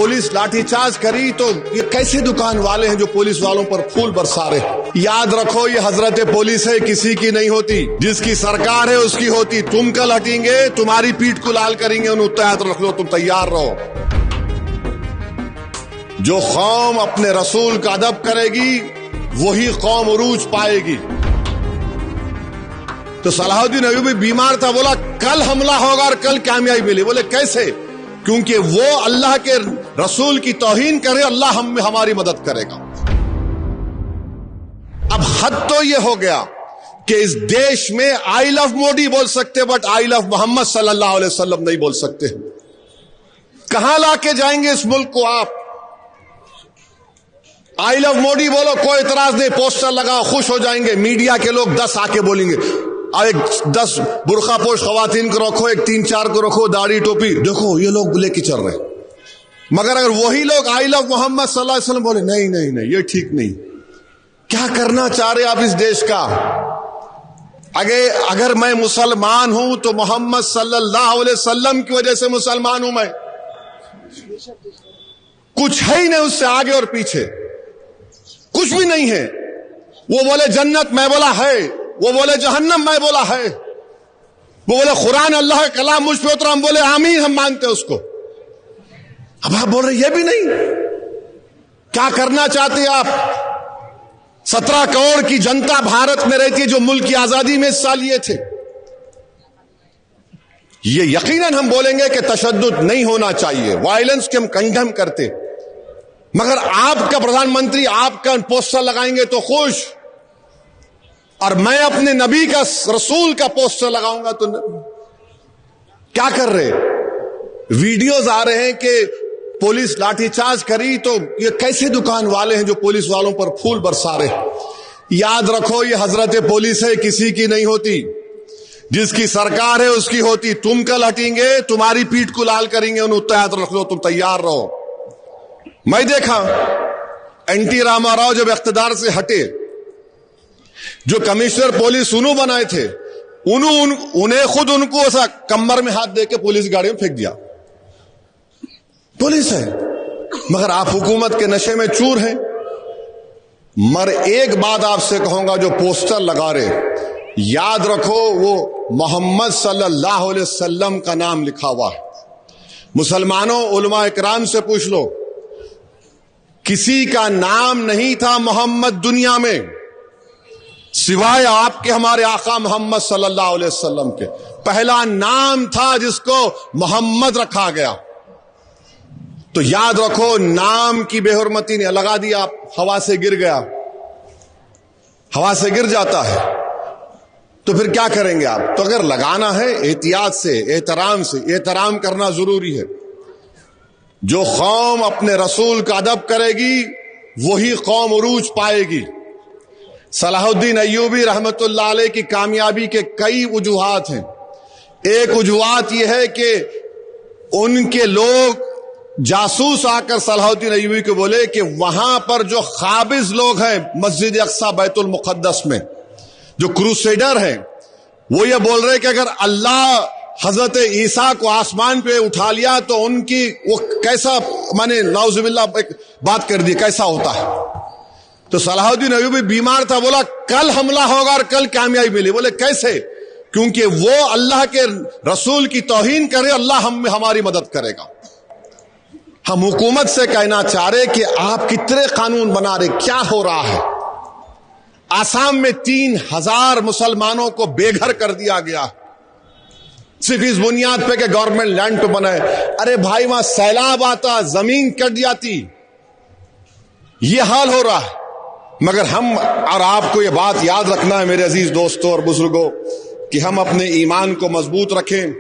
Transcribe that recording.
Police lathi charge करी तो ये कैसे दुकान वाले हैं जो पुलिस वालों पर फूल बरसा रहे। याद रखो ये हजरत पुलिस है, किसी की नहीं होती, जिसकी सरकार है उसकी होती। तुम कल हटेंगे, तुम्हारी पीठ को लाल करेंगे, उन्हें तैयार रख लो, तुम तैयार रहो। जो कौम अपने रसूल का अदब करेगी वही कौम उरूज पाएगी। तो सलाहुद्दीन अय्यूबी बीमार था, बोला कल हमला होगा और कल कामयाबी मिली। बोले कैसे? क्योंकि वो अल्लाह के रसूल की तौहीन करे, अल्लाह हमारी मदद करेगा। अब हद तो ये हो गया कि इस देश में आई लव मोदी बोल सकते बट आई लव मोहम्मद सल्लल्लाहु अलैहि वसल्लम नहीं बोल सकते। कहां लाके जाएंगे इस मुल्क को आप? आई लव मोदी बोलो, कोई इतराज नहीं, पोस्टर लगाओ, खुश हो जाएंगे। मीडिया के लोग 10 आके बोलेंगे, और एक 10 बुरखा पोश खवातीन को रखो, एक 3-4 को रखो, दाढ़ी टोपी, देखो ये लोग लेके चल रहे। मगर अगर वही लोग आई लव मोहम्मद सल्लल्लाहु अलैहि वसल्लम बोले, नहीं नहीं नहीं ये ठीक नहीं। क्या करना चाह रहे आप इस देश का? अगर मैं मुसलमान हूं तो मोहम्मद सल्लल्लाहु अलैहि वसल्लम की वजह से मुसलमान हूं। मैं कुछ है ही नहीं उससे आगे और पीछे, कुछ भी नहीं है। वो बोले जन्नत, मैं बोला है। वो बोले जहन्नम, मैं बोला है। वो बोले कुरान अल्लाह का कलाम मुझ पे उतरा, हम बोले आमीन, हम मानते हैं उसको। अब आप बोल रहे ये भी नहीं। क्या करना चाहते आप? 17 करोड़ की जनता भारत में रहती है जो मुल्क की आजादी में हिस्सा लिए थे। ये यकीनन हम बोलेंगे कि तशद्दुद नहीं होना चाहिए, वायलेंस के हम कंडेम करते। मगर आपका प्रधानमंत्री आपका पोस्टर लगाएंगे तो खुश, और मैं अपने नबी का रसूल का पोस्टर लगाऊंगा तो क्या कर रहे? वीडियोज आ रहे हैं कि पुलिस लाठीचार्ज करी तो ये कैसे दुकान वाले हैं जो पुलिस वालों पर फूल बरसा रहे। याद रखो ये हजरत पुलिस है, किसी की नहीं होती, जिसकी सरकार है उसकी होती। तुम कल हटेंगे, तुम्हारी पीठ को लाल करेंगे, उन्हें तैयार रख लो, तुम तैयार रहो। मैं देखा एनटी रामाराव जब इख्तिदार से हटे, जो कमिश्नर पुलिस उन्होंने बनाए थे, उन्हें खुद उनको ऐसा कमर में हाथ देके पुलिस गाड़ी में फेंक दिया। पुलिस है, मगर आप हुकूमत के नशे में चूर हैं। मगर एक बात आपसे कहूंगा, जो पोस्टर लगा रहे, याद रखो वो मोहम्मद सल्लल्लाहु अलैहि वसल्लम का नाम लिखा हुआ है। मुसलमानों, उलमा इकराम से पूछ लो, किसी का नाम नहीं था मोहम्मद दुनिया में सिवाय आपके, हमारे आका मोहम्मद सल्लल्लाहु अलैहि वसल्लम के। पहला नाम था जिसको मोहम्मद रखा गया। तो याद रखो, नाम की बेहुरमती ने लगा दिया, हवा से गिर गया, हवा से गिर जाता है तो फिर क्या करेंगे आप? तो अगर लगाना है एहतियात से, एहतराम से, एहतराम करना जरूरी है। जो कौम अपने रसूल का अदब करेगी वही कौम उरूज पाएगी। सलाहुद्दीन अय्यूबी रहमतुल्लाह अलैह की कामयाबी के कई वजूहात हैं। एक वजूहात यह है कि उनके लोग जासूस आकर सलाहुद्दीन अय्यूबी को बोले कि वहां पर जो खाबिज लोग हैं मस्जिद अक्सा बैतुल मुक़द्दस में, जो क्रूसेडर हैं, वो ये बोल रहे कि अगर अल्लाह हजरत ईसा को आसमान पे उठा लिया तो उनकी वो कैसा, माने नाउजुबिल्लाह एक बात कर दी, कैसा होता है। तो सलाहुद्दीन अय्यूबी बीमार था, बोला कल हमला होगा और कल कामयाबी मिली। बोले कैसे? क्योंकि वो अल्लाह के रसूल की तौहीन करे, अल्लाह हमारी मदद करेगा। हम हुकूमत से कहना चाह रहे कि आप कितने कानून बना रहे, क्या हो रहा है? आसाम में 3000 मुसलमानों को बेघर कर दिया गया सिर्फ इस बुनियाद पे कि गवर्नमेंट लैंड पे बनाए। अरे भाई, वहां सैलाब आता, जमीन कट जाती, ये हाल हो रहा है। मगर हम और आपको ये बात याद रखना है मेरे अजीज दोस्तों और बुजुर्गों, कि हम अपने ईमान को मजबूत रखें,